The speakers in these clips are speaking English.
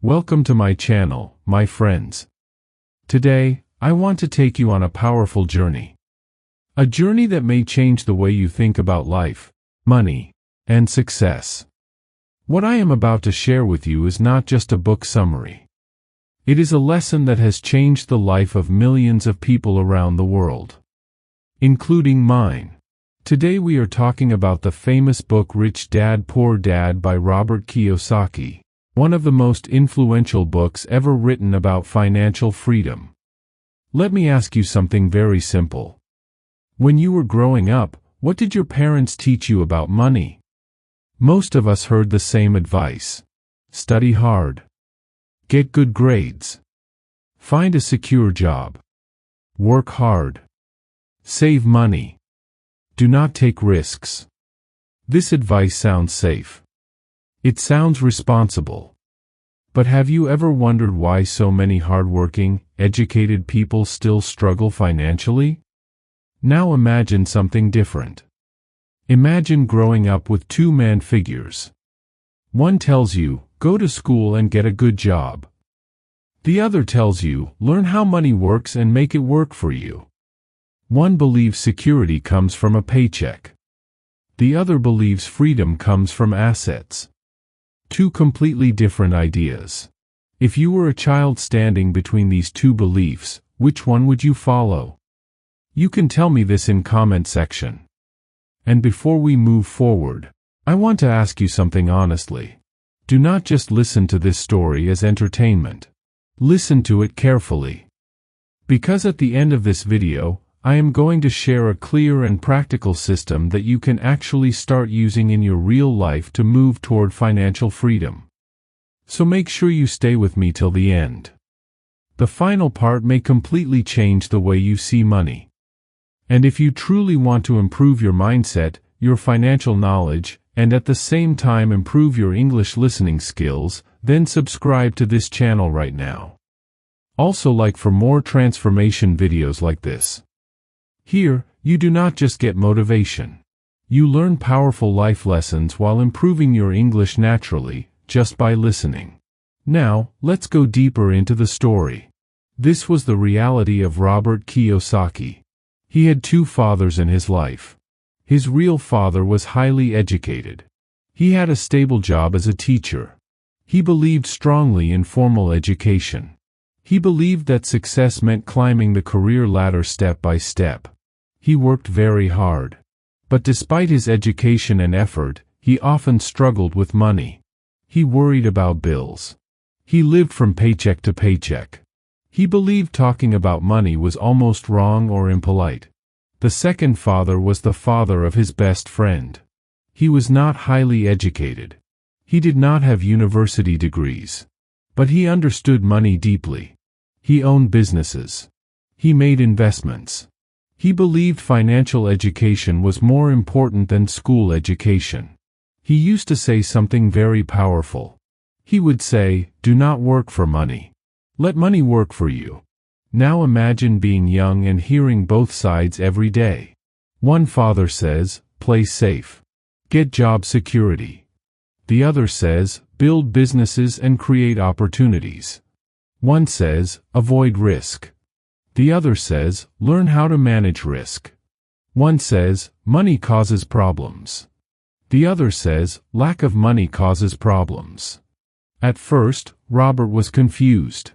Welcome to my channel, my friends. Today, I want to take you on a powerful journey. A journey that may change the way you think about life, money, and success. What I am about to share with you is not just a book summary. It is a lesson that has changed the life of millions of people around the world, including mine. Today we are talking about the famous book Rich Dad Poor Dad by Robert Kiyosaki, one of the most influential books ever written about financial freedom. Let me ask you something very simple. When you were growing up, what did your parents teach you about money? Most of us heard the same advice. Study hard. Get good grades. Find a secure job. Work hard. Save money. Do not take risks. This advice sounds safe. It sounds responsible. But have you ever wondered why so many hardworking, educated people still struggle financially? Now imagine something different. Imagine growing up with two man figures. One tells you, go to school and get a good job. The other tells you, learn how money works and make it work for you. One believes security comes from a paycheck. The other believes freedom comes from assets. Two completely different ideas. If you were a child standing between these two beliefs, which one would you follow? You can tell me this in comment section. And before we move forward, I want to ask you something honestly. Do not just listen to this story as entertainment. Listen to it carefully. Because at the end of this video, I am going to share a clear and practical system that you can actually start using in your real life to move toward financial freedom. So make sure you stay with me till the end. The final part may completely change the way you see money. And if you truly want to improve your mindset, your financial knowledge, and at the same time improve your English listening skills, then subscribe to this channel right now. Also like for more transformation videos like this. Here, you do not just get motivation. You learn powerful life lessons while improving your English naturally, just by listening. Now, let's go deeper into the story. This was the reality of Robert Kiyosaki. He had two fathers in his life. His real father was highly educated. He had a stable job as a teacher. He believed strongly in formal education. He believed that success meant climbing the career ladder step by step. He worked very hard. But despite his education and effort, he often struggled with money. He worried about bills. He lived from paycheck to paycheck. He believed talking about money was almost wrong or impolite. The second father was the father of his best friend. He was not highly educated. He did not have university degrees. But he understood money deeply. He owned businesses. He made investments. He believed financial education was more important than school education. He used to say something very powerful. He would say, do not work for money. Let money work for you. Now imagine being young and hearing both sides every day. One father says, play safe. Get job security. The other says, build businesses and create opportunities. One says, avoid risk. The other says, learn how to manage risk. One says, money causes problems. The other says, lack of money causes problems. At first, Robert was confused.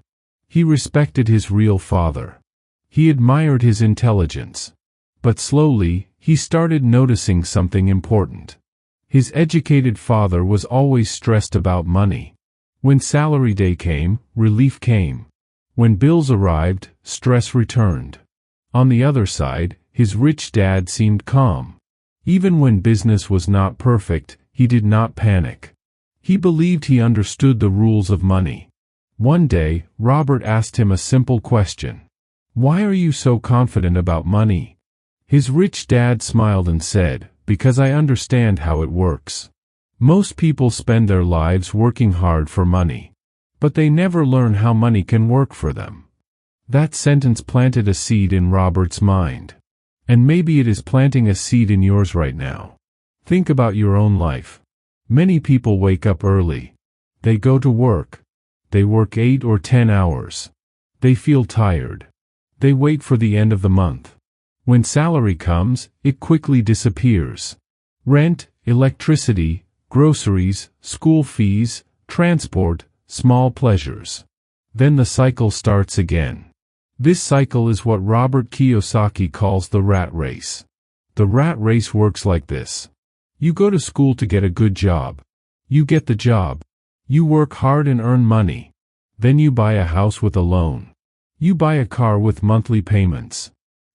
He respected his real father. He admired his intelligence. But slowly, he started noticing something important. His educated father was always stressed about money. When salary day came, relief came. When bills arrived, stress returned. On the other side, his rich dad seemed calm. Even when business was not perfect, he did not panic. He believed he understood the rules of money. One day, Robert asked him a simple question. Why are you so confident about money? His rich dad smiled and said, because I understand how it works. Most people spend their lives working hard for money. But they never learn how money can work for them. That sentence planted a seed in Robert's mind. And maybe it is planting a seed in yours right now. Think about your own life. Many people wake up early. They go to work. They work 8 or 10 hours. They feel tired. They wait for the end of the month. When salary comes, it quickly disappears. Rent, electricity, groceries, school fees, transport, small pleasures. Then the cycle starts again. This cycle is what Robert Kiyosaki calls the rat race. The rat race works like this. You go to school to get a good job. You get the job. You work hard and earn money. Then you buy a house with a loan. You buy a car with monthly payments.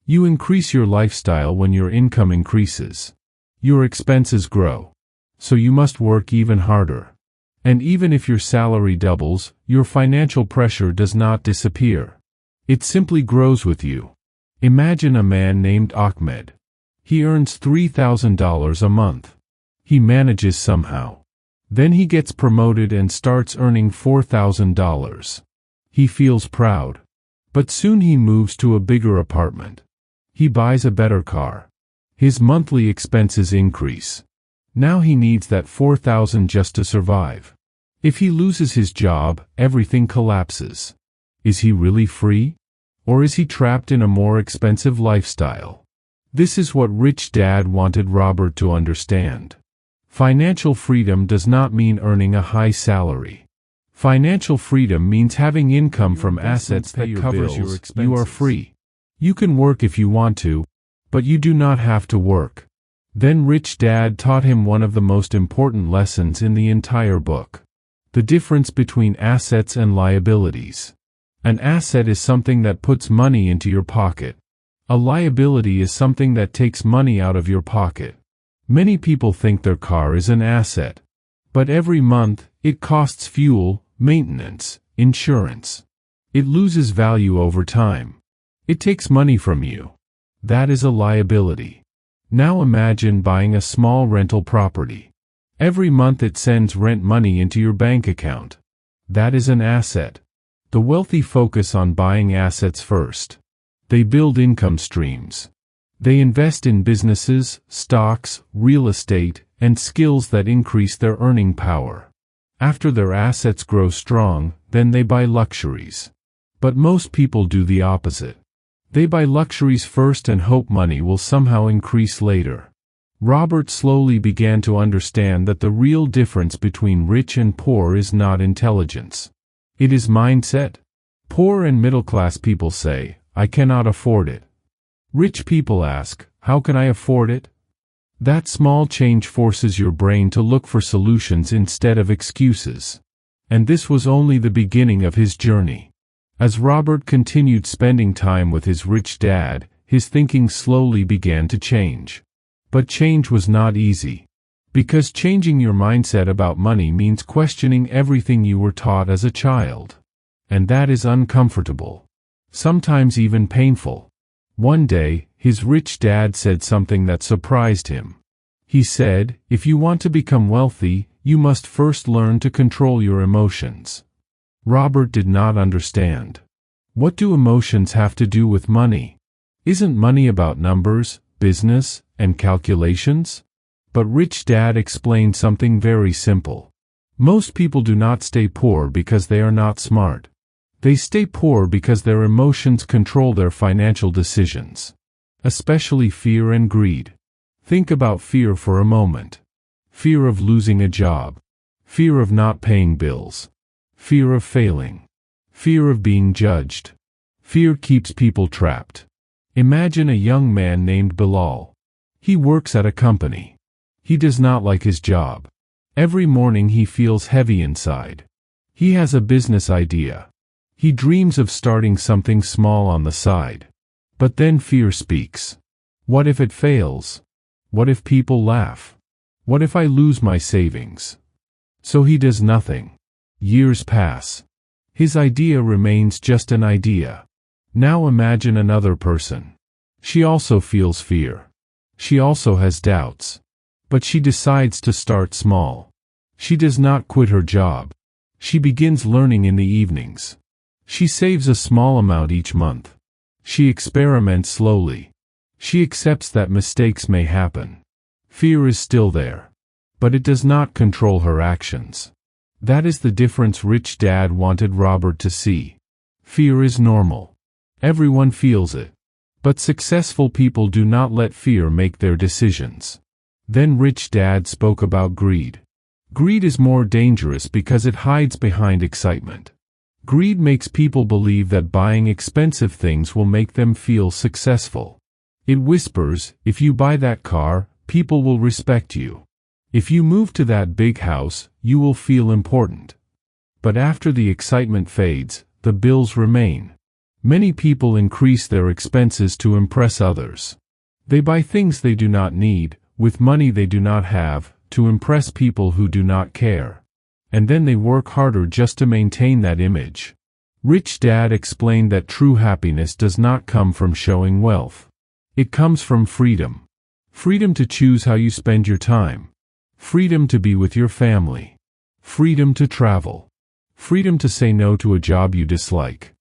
You increase your lifestyle when your income increases. Your expenses grow. So you must work even harder. And even if your salary doubles, your financial pressure does not disappear. It simply grows with you. Imagine a man named Ahmed. He earns $3,000 a month. He manages somehow. Then he gets promoted and starts earning $4,000. He feels proud. But soon he moves to a bigger apartment. He buys a better car. His monthly expenses increase. Now he needs that $4,000 just to survive. If he loses his job, everything collapses. Is he really free? Or is he trapped in a more expensive lifestyle? This is what Rich Dad wanted Robert to understand. Financial freedom does not mean earning a high salary. Financial freedom means having income from assets that covers your expenses. You are free. You can work if you want to, but you do not have to work. Then Rich Dad taught him one of the most important lessons in the entire book. The difference between assets and liabilities. An asset is something that puts money into your pocket. A liability is something that takes money out of your pocket. Many people think their car is an asset. But every month, it costs fuel, maintenance, insurance. It loses value over time. It takes money from you. That is a liability. Now imagine buying a small rental property. Every month it sends rent money into your bank account. That is an asset. The wealthy focus on buying assets first. They build income streams. They invest in businesses, stocks, real estate, and skills that increase their earning power. After their assets grow strong, then they buy luxuries. But most people do the opposite. They buy luxuries first and hope money will somehow increase later. Robert slowly began to understand that the real difference between rich and poor is not intelligence. It is mindset. Poor and middle-class people say, "I cannot afford it." Rich people ask, "How can I afford it?" That small change forces your brain to look for solutions instead of excuses. And this was only the beginning of his journey. As Robert continued spending time with his rich dad, his thinking slowly began to change. But change was not easy. Because changing your mindset about money means questioning everything you were taught as a child. And that is uncomfortable. Sometimes even painful. One day, his rich dad said something that surprised him. He said, "If you want to become wealthy, you must first learn to control your emotions." Robert did not understand. What do emotions have to do with money? Isn't money about numbers, business, and calculations? But Rich Dad explained something very simple. Most people do not stay poor because they are not smart. They stay poor because their emotions control their financial decisions. Especially fear and greed. Think about fear for a moment. Fear of losing a job. Fear of not paying bills. Fear of failing. Fear of being judged. Fear keeps people trapped. Imagine a young man named Bilal. He works at a company. He does not like his job. Every morning he feels heavy inside. He has a business idea. He dreams of starting something small on the side. But then fear speaks. What if it fails? What if people laugh? What if I lose my savings? So he does nothing. Years pass. His idea remains just an idea. Now imagine another person. She also feels fear. She also has doubts. But she decides to start small. She does not quit her job. She begins learning in the evenings. She saves a small amount each month. She experiments slowly. She accepts that mistakes may happen. Fear is still there. But it does not control her actions. That is the difference Rich Dad wanted Robert to see. Fear is normal. Everyone feels it. But successful people do not let fear make their decisions. Then Rich Dad spoke about greed. Greed is more dangerous because it hides behind excitement. Greed makes people believe that buying expensive things will make them feel successful. It whispers, if you buy that car, people will respect you. If you move to that big house, you will feel important. But after the excitement fades, the bills remain. Many people increase their expenses to impress others. They buy things they do not need, with money they do not have, to impress people who do not care. And then they work harder just to maintain that image. Rich Dad explained that true happiness does not come from showing wealth. It comes from freedom. Freedom to choose how you spend your time. Freedom to be with your family. Freedom to travel. Freedom to say no to a job you dislike.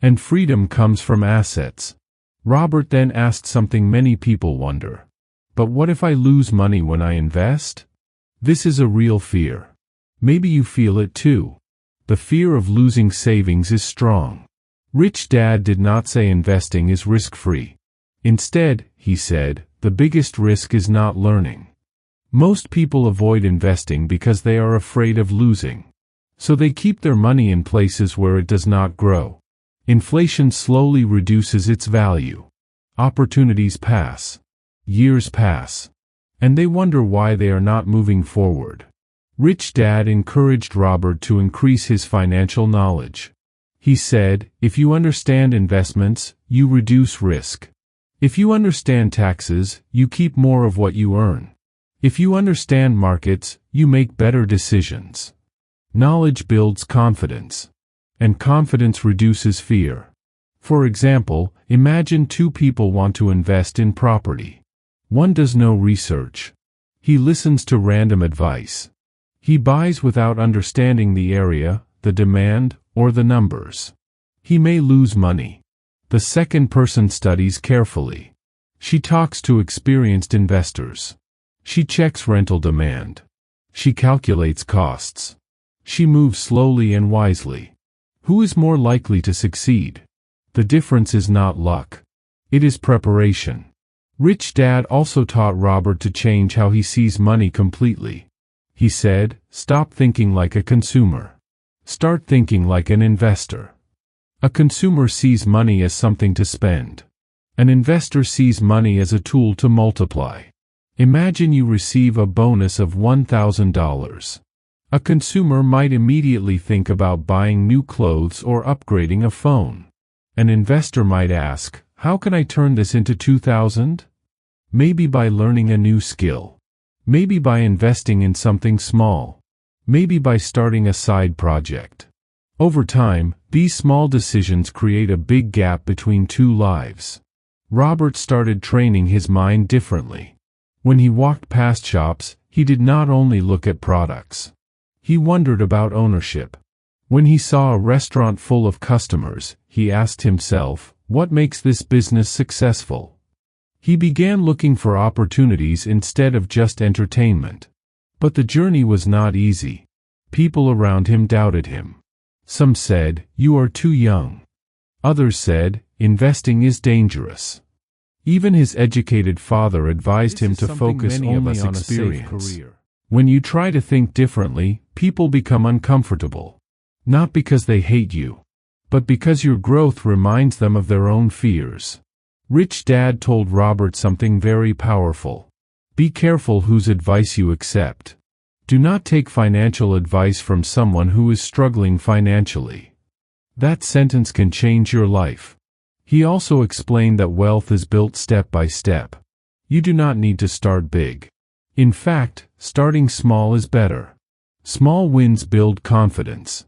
And freedom comes from assets. Robert then asked something many people wonder. But what if I lose money when I invest? This is a real fear. Maybe you feel it too. The fear of losing savings is strong. Rich Dad did not say investing is risk-free. Instead, he said, the biggest risk is not learning. Most people avoid investing because they are afraid of losing. So they keep their money in places where it does not grow. Inflation slowly reduces its value. Opportunities pass. Years pass. And they wonder why they are not moving forward. Rich Dad encouraged Robert to increase his financial knowledge. He said, if you understand investments, you reduce risk. If you understand taxes, you keep more of what you earn. If you understand markets, you make better decisions. Knowledge builds confidence. And confidence reduces fear. For example, imagine two people want to invest in property. One does no research. He listens to random advice. He buys without understanding the area, the demand, or the numbers. He may lose money. The second person studies carefully. She talks to experienced investors. She checks rental demand. She calculates costs. She moves slowly and wisely. Who is more likely to succeed? The difference is not luck. It is preparation. Rich Dad also taught Robert to change how he sees money completely. He said, stop thinking like a consumer. Start thinking like an investor. A consumer sees money as something to spend. An investor sees money as a tool to multiply. Imagine you receive a bonus of $1,000. A consumer might immediately think about buying new clothes or upgrading a phone. An investor might ask, how can I turn this into $2,000? Maybe by learning a new skill. Maybe by investing in something small. Maybe by starting a side project. Over time, these small decisions create a big gap between two lives. Robert started training his mind differently. When he walked past shops, he did not only look at products. He wondered about ownership. When he saw a restaurant full of customers, he asked himself, what makes this business successful? He began looking for opportunities instead of just entertainment. But the journey was not easy. People around him doubted him. Some said, you are too young. Others said, investing is dangerous. Even his educated father advised him to focus only on experience. When you try to think differently, people become uncomfortable. Not because they hate you, but because your growth reminds them of their own fears. Rich Dad told Robert something very powerful. Be careful whose advice you accept. Do not take financial advice from someone who is struggling financially. That sentence can change your life. He also explained that wealth is built step by step. You do not need to start big. In fact, starting small is better. Small wins build confidence.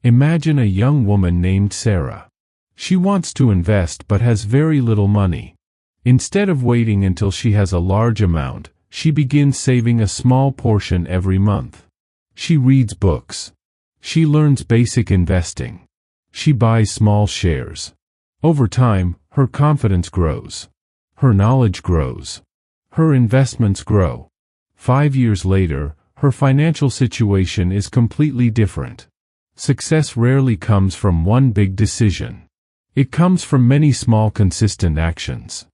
Imagine a young woman named Sarah. She wants to invest but has very little money. Instead of waiting until she has a large amount, she begins saving a small portion every month. She reads books. She learns basic investing. She buys small shares. Over time, her confidence grows. Her knowledge grows. Her investments grow. 5 years later, her financial situation is completely different. Success rarely comes from one big decision. It comes from many small consistent actions.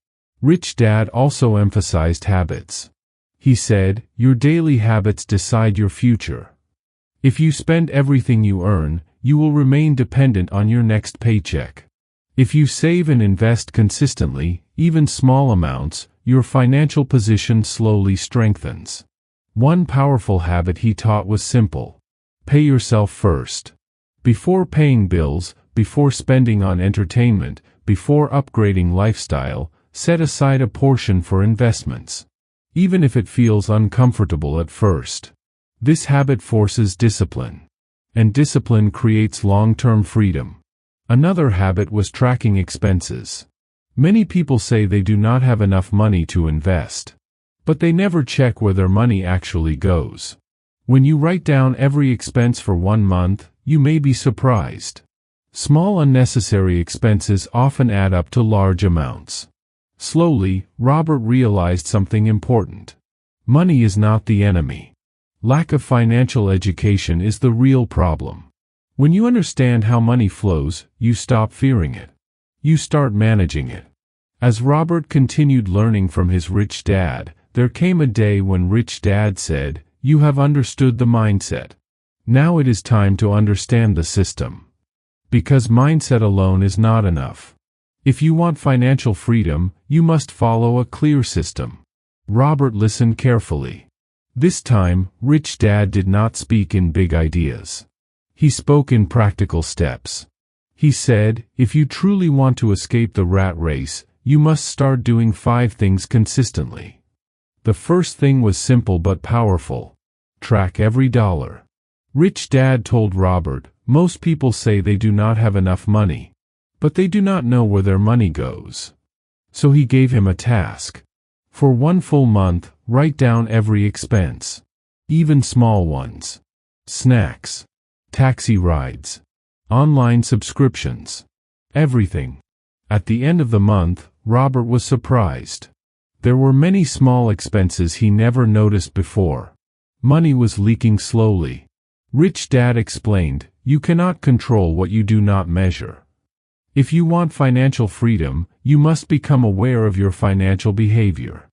Rich Dad also emphasized habits. He said, "Your daily habits decide your future. If you spend everything you earn, you will remain dependent on your next paycheck. If you save and invest consistently, even small amounts, your financial position slowly strengthens." One powerful habit he taught was simple. Pay yourself first. Before paying bills, before spending on entertainment, before upgrading lifestyle, set aside a portion for investments. Even if it feels uncomfortable at first. This habit forces discipline. And discipline creates long-term freedom. Another habit was tracking expenses. Many people say they do not have enough money to invest. But they never check where their money actually goes. When you write down every expense for 1 month, you may be surprised. Small unnecessary expenses often add up to large amounts. Slowly, Robert realized something important. Money is not the enemy. Lack of financial education is the real problem. When you understand how money flows, you stop fearing it. You start managing it. As Robert continued learning from his rich dad, there came a day when Rich Dad said, "You have understood the mindset. Now it is time to understand the system." Because mindset alone is not enough. If you want financial freedom, you must follow a clear system. Robert listened carefully. This time, Rich Dad did not speak in big ideas. He spoke in practical steps. He said, "If you truly want to escape the rat race, you must start doing 5 things consistently." The first thing was simple but powerful. Track every dollar. Rich Dad told Robert, "Most people say they do not have enough money. But they do not know where their money goes." So he gave him a task. For 1 full month, write down every expense. Even small ones. Snacks. Taxi rides. Online subscriptions. Everything. At the end of the month, Robert was surprised. There were many small expenses he never noticed before. Money was leaking slowly. Rich Dad explained, "You cannot control what you do not measure." If you want financial freedom, you must become aware of your financial behavior.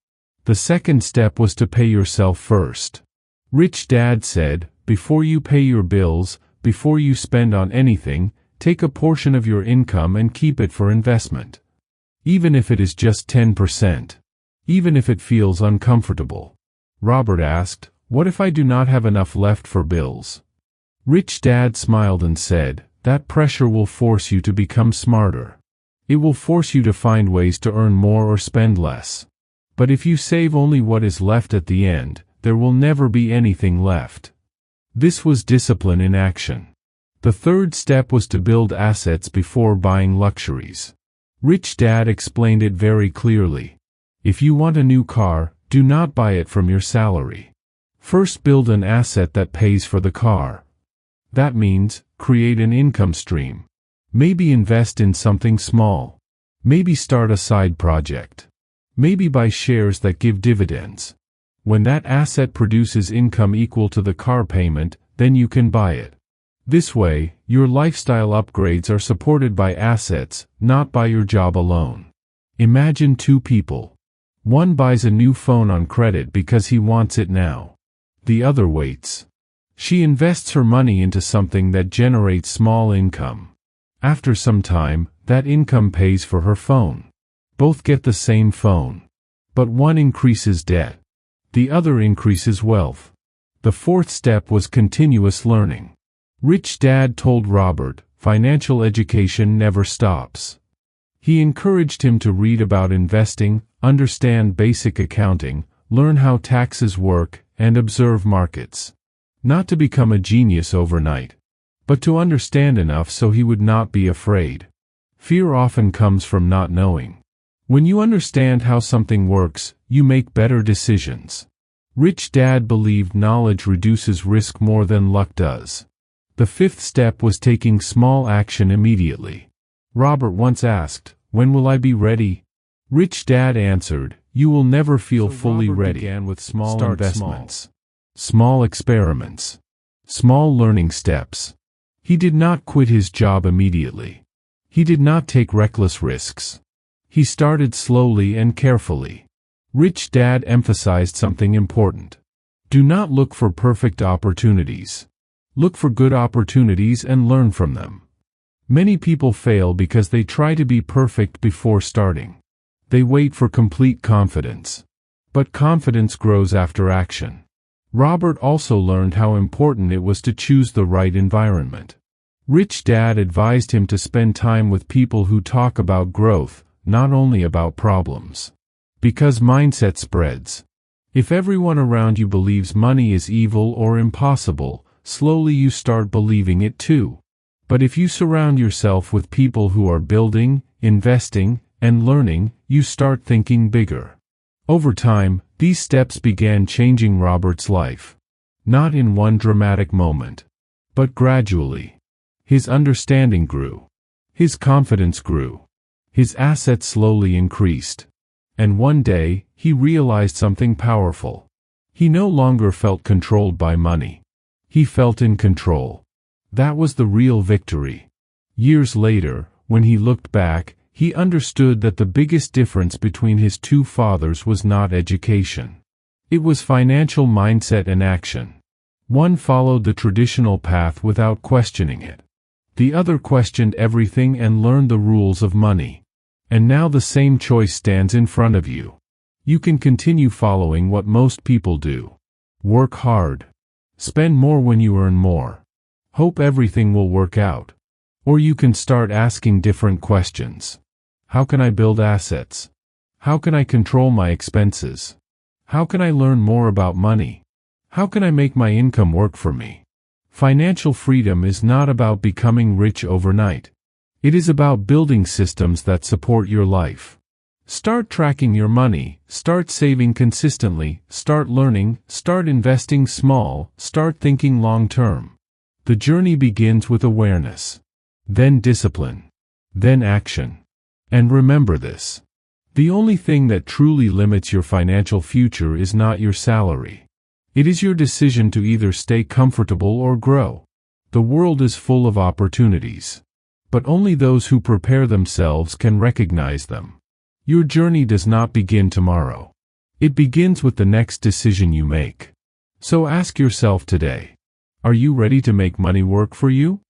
The second step was to pay yourself first. Rich Dad said, "Before you pay your bills, before you spend on anything, take a portion of your income and keep it for investment. Even if it is just 10%. Even if it feels uncomfortable." Robert asked, "What if I do not have enough left for bills?" Rich Dad smiled and said, "That pressure will force you to become smarter. It will force you to find ways to earn more or spend less. But if you save only what is left at the end, there will never be anything left." This was discipline in action. The third step was to build assets before buying luxuries. Rich Dad explained it very clearly. If you want a new car, do not buy it from your salary. First build an asset that pays for the car. That means, create an income stream. Maybe invest in something small. Maybe start a side project. Maybe buy shares that give dividends. When that asset produces income equal to the car payment, then you can buy it. This way, your lifestyle upgrades are supported by assets, not by your job alone. Imagine 2 people. One buys a new phone on credit because he wants it now. The other waits. She invests her money into something that generates small income. After some time, that income pays for her phone. Both get the same phone. But one increases debt. The other increases wealth. The fourth step was continuous learning. Rich Dad told Robert, financial education never stops. He encouraged him to read about investing, understand basic accounting, learn how taxes work, and observe markets. Not to become a genius overnight, but to understand enough so he would not be afraid. Fear often comes from not knowing. When you understand how something works, you make better decisions. Rich Dad believed knowledge reduces risk more than luck does. The fifth step was taking small action immediately. Robert once asked, "When will I be ready?" Rich Dad answered, "You will never feel fully ready." Began with small investments. small experiments, small learning steps. He did not quit his job immediately. He did not take reckless risks. He started slowly and carefully. Rich Dad emphasized something important. Do not look for perfect opportunities. Look for good opportunities and learn from them. Many people fail because they try to be perfect before starting. They wait for complete confidence. But confidence grows after action. Robert also learned how important it was to choose the right environment. Rich Dad advised him to spend time with people who talk about growth, not only about problems. Because mindset spreads. If everyone around you believes money is evil or impossible, slowly you start believing it too. But if you surround yourself with people who are building, investing, and learning, you start thinking bigger. Over time, these steps began changing Robert's life. Not in one dramatic moment, but gradually. His understanding grew. His confidence grew. His assets slowly increased. And one day, he realized something powerful. He no longer felt controlled by money. He felt in control. That was the real victory. Years later, when he looked back, he understood that the biggest difference between his two fathers was not education. It was financial mindset and action. One followed the traditional path without questioning it. The other questioned everything and learned the rules of money. And now the same choice stands in front of you. You can continue following what most people do. Work hard. Spend more when you earn more. Hope everything will work out. Or you can start asking different questions. How can I build assets? How can I control my expenses? How can I learn more about money? How can I make my income work for me? Financial freedom is not about becoming rich overnight. It is about building systems that support your life. Start tracking your money, start saving consistently, start learning, start investing small, start thinking long-term. The journey begins with awareness, then discipline, then action. And remember this. The only thing that truly limits your financial future is not your salary. It is your decision to either stay comfortable or grow. The world is full of opportunities. But only those who prepare themselves can recognize them. Your journey does not begin tomorrow. It begins with the next decision you make. So ask yourself today, are you ready to make money work for you?